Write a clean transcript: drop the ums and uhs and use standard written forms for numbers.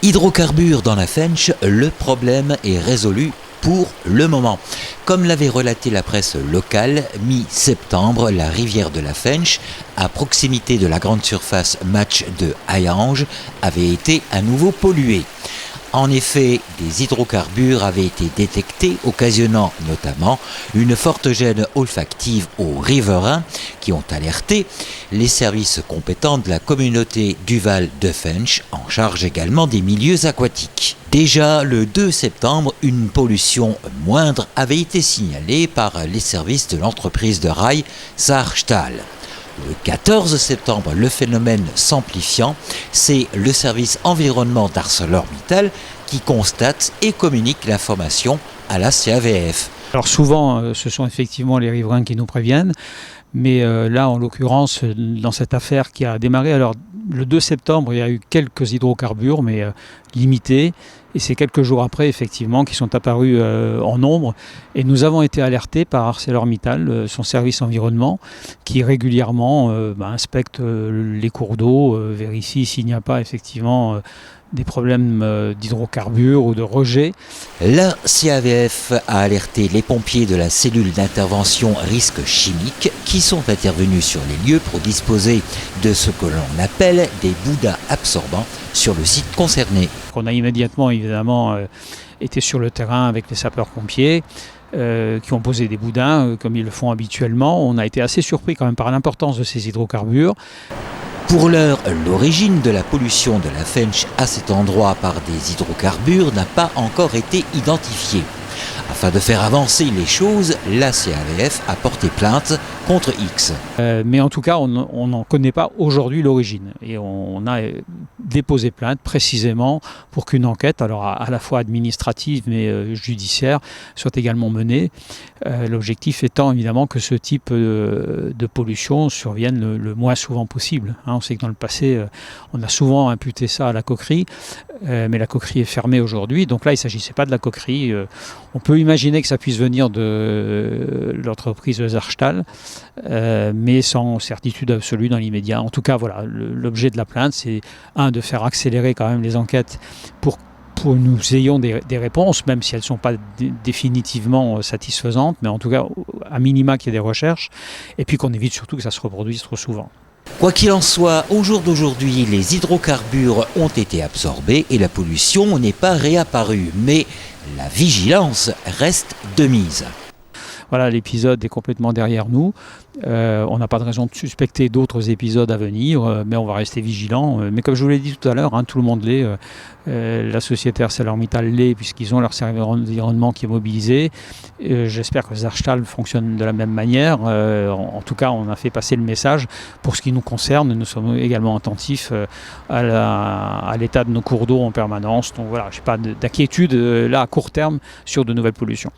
Hydrocarbures dans la Fensch, le problème est résolu pour le moment. Comme l'avait relaté la presse locale, mi-septembre, la rivière de la Fensch, à proximité de la grande surface Match de Hayange, avait été à nouveau polluée. En effet, des hydrocarbures avaient été détectés, occasionnant notamment une forte gêne olfactive aux riverains qui ont alerté les services compétents de la communauté du Val de Fensch, en charge également des milieux aquatiques. Déjà le 2 septembre, une pollution moindre avait été signalée par les services de l'entreprise de rail Saarstahl. Le 14 septembre, le phénomène s'amplifiant, c'est le service environnement d'ArcelorMittal qui constate et communique l'information à la CAVF. Alors souvent, ce sont effectivement les riverains qui nous préviennent, mais là, en l'occurrence, dans cette affaire qui a démarré, alors le 2 septembre, il y a eu quelques hydrocarbures, mais limités. Et c'est quelques jours après, effectivement, qu'ils sont apparus en nombre. Et nous avons été alertés par ArcelorMittal, son service environnement, qui régulièrement inspecte les cours d'eau, vérifie s'il n'y a pas effectivement des problèmes d'hydrocarbures ou de rejet. La CAVF a alerté les pompiers de la cellule d'intervention risques chimiques qui sont intervenus sur les lieux pour disposer de ce que l'on appelle des bouddhas absorbants sur le site concerné. On a immédiatement évidemment été sur le terrain avec les sapeurs-pompiers qui ont posé des boudins comme ils le font habituellement. On a été assez surpris quand même par l'importance de ces hydrocarbures. Pour l'heure, l'origine de la pollution de la Fensch à cet endroit par des hydrocarbures n'a pas encore été identifiée. Afin de faire avancer les choses, la CAVF a porté plainte contre X. Mais en tout cas, on n'en connaît pas aujourd'hui l'origine. Et on a déposé plainte précisément pour qu'une enquête, alors à la fois administrative mais judiciaire, soit également menée. L'objectif étant évidemment que ce type de pollution survienne le moins souvent possible. On sait que dans le passé, on a souvent imputé ça à la coquerie, mais la coquerie est fermée aujourd'hui. Donc là, il ne s'agissait pas de la coquerie. On peut imaginer que ça puisse venir de l'entreprise Saarstahl, mais sans certitude absolue dans l'immédiat. En tout cas, voilà, l'objet de la plainte, c'est de faire accélérer quand même les enquêtes pour nous ayons des réponses, même si elles ne sont pas définitivement satisfaisantes, mais en tout cas, à minima qu'il y ait des recherches, et puis qu'on évite surtout que ça se reproduise trop souvent. Quoi qu'il en soit, au jour d'aujourd'hui, les hydrocarbures ont été absorbés et la pollution n'est pas réapparue. Mais la vigilance reste de mise. Voilà, l'épisode est complètement derrière nous. On n'a pas de raison de suspecter d'autres épisodes à venir, mais on va rester vigilant. Mais comme je vous l'ai dit tout à l'heure, tout le monde l'est. La société ArcelorMittal l'est, puisqu'ils ont leur service environnement qui est mobilisé. J'espère que Saarstahl fonctionne de la même manière. En tout cas, on a fait passer le message. Pour ce qui nous concerne, nous sommes également attentifs à l'état de nos cours d'eau en permanence. Donc voilà, je n'ai pas d'inquiétude là à court terme sur de nouvelles pollutions.